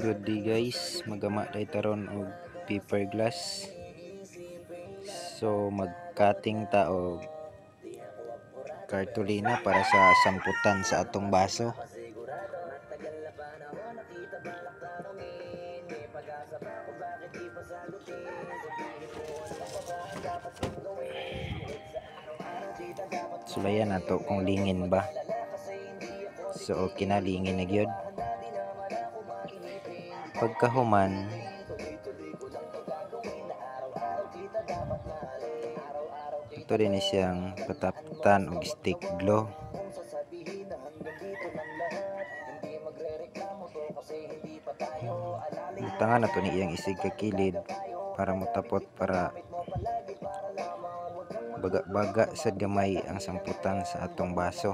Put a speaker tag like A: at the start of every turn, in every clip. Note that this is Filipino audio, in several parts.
A: Good day guys, magama day taron og paper glass. So mag-cutting ta og kartolina para sa samputan sa atong baso. Sulayan nato kung lingin ba. So okay na, lingin na gyud. Pagkahuman, ito din siyang pataptan og stick glue. Tangan na to ni iyang isig ka kilid para motapot, para baga-baga sa gamay ang samputan sa atong baso.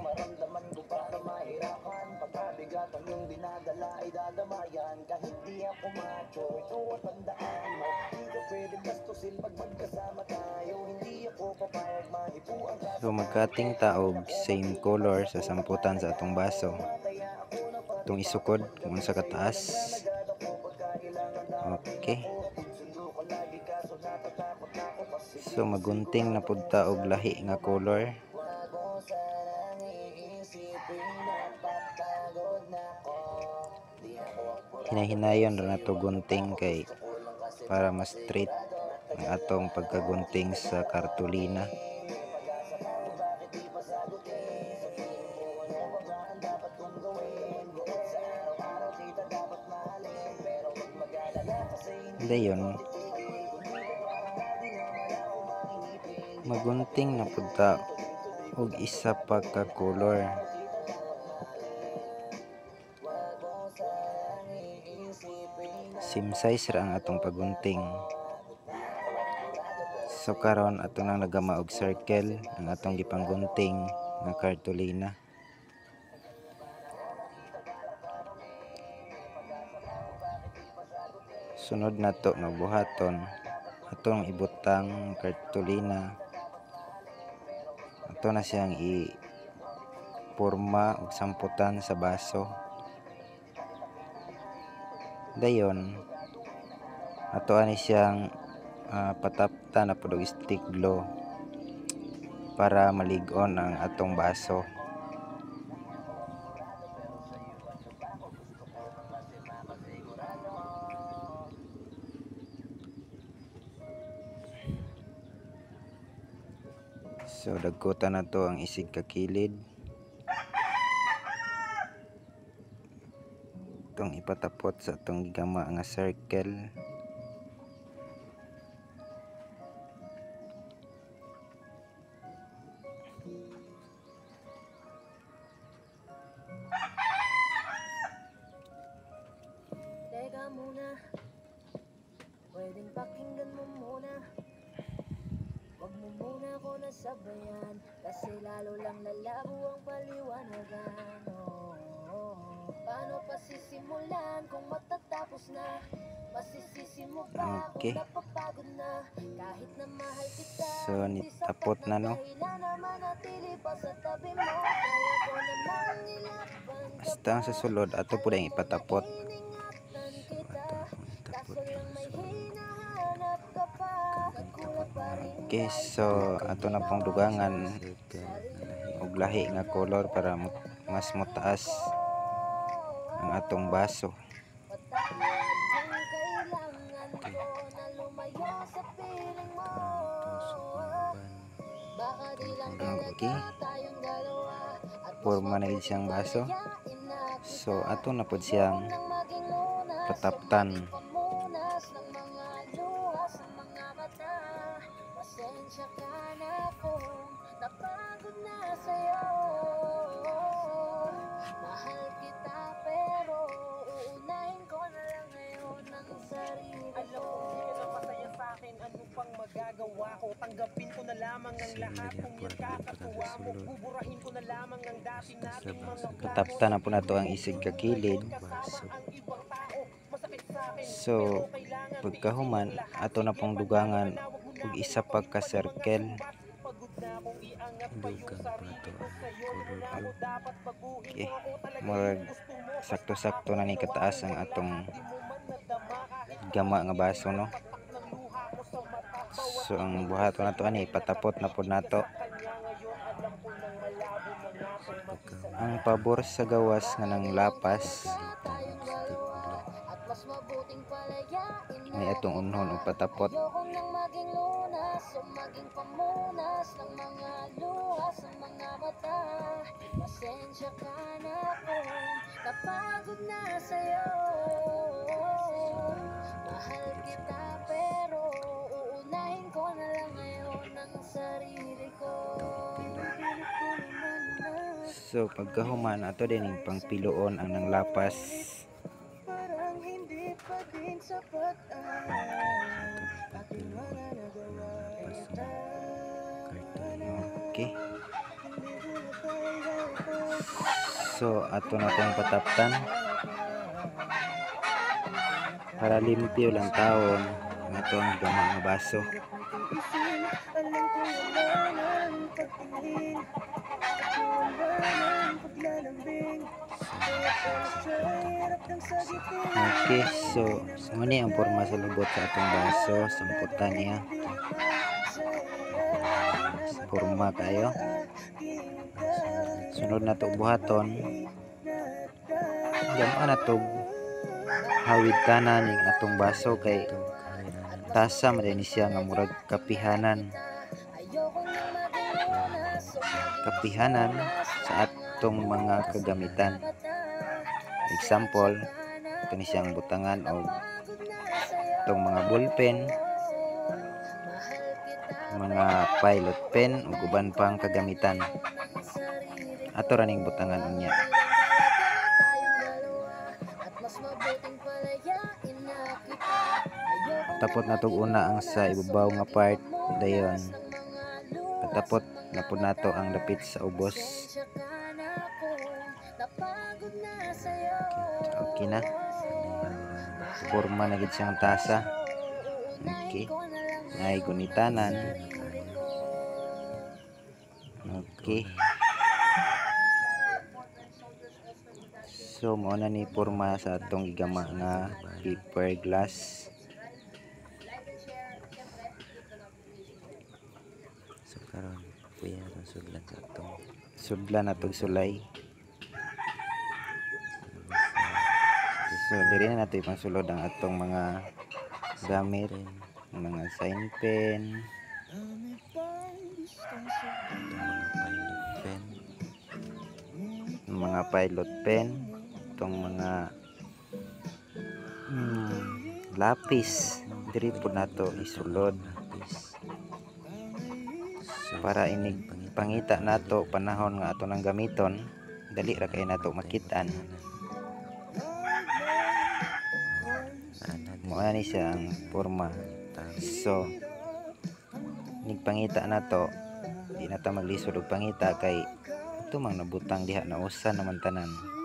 A: So mag-cutting ta og same color sa samputan sa atong baso. Itong isukod kung sa kataas. Okay. So magunting na pud ta og lahi nga color. Hinahinayon ra nato gunting kay para mas straight ang atong pagkagunting sa kartolina. Dayon magunting na pud ta og isa pa ka color. Same size ra ang atong pagunting. So karon ato nang nagama og circle ang atong gipanggunting nga kartolina. Sunod nato nga buhaton atong ibutang kartolina. Ato na siyang i-porma og samputan sa baso. Dayon ato ani siyang pataptan na pud og stick glue para malig-on ang atong baso. So dagkutan na to ang isig ka kilid. Itong ipatapot sa itong gigama nga circle.
B: Teka muna, pwedeng pakinggan mo muna. Wag mo muna ako nasabayan, kasi lalo lang lalabo ang paliwanagan. Paano pa sisimulan kung matatapos na? Masisisi mo pa
A: Okay.
B: kung napapagod na? Kahit na mahal kita,
A: So nitapot na no. Basta ang sasulod ato pud ang ipatapot. Okay, so ato na pong dugangan og lahi nga color para mas motaas ang atong baso. Okay. Porma na gid siyang baso. So ato na pud siyang pataptan.
B: Pasensya ka na kung napagod na sa'yo. Mahal kita pero uunahin ko na lang ngayon ang sarili ko.
C: Alam ko di na masaya sa'kin, ano pang magagawa ko? Tanggapin ko na lamang ang lahat kung yan kakatuwa mo. Buburahin ko na lamang ang dati nating mga plano.
A: Pataptan na po na to ang isig ka kilid. So pagkahuman ato na pong dugangan og isa pa ka circle.
C: Umangat pa yung sarili ko sa'yo. Nung ako dapat baguhin
A: Okay.
C: mo ako talaga
A: Murag
C: yung gusto mo.
A: sakto-sakto na ni kataas ang atong gama nga baso, no? So ang buhaton na to ani patapot na pod nato. Ang pabor sa gawas nga ng lapas
B: Mas mabuting palayain
A: may atong unhon ug patapot.
B: Ayoko nang maging lunas o maging pamunas ng mga luha sa mga mata. Pasensya ka na kung napagod na sa'yo. Mahal kita pero uunahin ko na lang ngayon ang sarili ko.
A: So pagkahuman ato din yung pangpiloon ang nang lapas.
C: Parang hindi pa din sapat ang aking mga nagawa.
A: Okay. So ato na tong pataptan para limpyo lang taon ang atong gama nga baso.
C: Alam ko wala nang pagtingin, wala nang paglalambing. Kaya pala sa hirap ng sagitin.
A: Okay, so muna ang porma sa lubot sa atong baso, samputan niya. Porma kayo. Sunod na to buhaton. Gama na to hawid kanan ning atong baso kay tasa man din siya nga murag kapihanan. Kapihanan sa atong mga kagamitan. Example, ito ni siyang butangan o itong mga ballpen, mga pilot pen o guban pang kagamitan. Ato raning butangan unya. Tapot na tog una ang sa ibabaw nga part dayon. Patapot na po nato ang dapit sa ubos. Okay na. Forma na gid siyang tasa. Okay. Ay gunitanan. Okay. So mao na ni forma sa atong gigama nga paper glass. So karon kuya sudlan sa atong sudlan atong sulay. So diri na nato ipangsulod ang atong mga gamit, mga sign pen, mga pilot pen, itong mga lapis. Diri po nato isulod para inig pangita nato panahon nga ato nang gamiton, dali ra kay nato makitaan. Mao ni siya ang forma. So nigpangita nato, di na ta maglisod og pangita kay ito mang nabutang diha na usa naman tanan.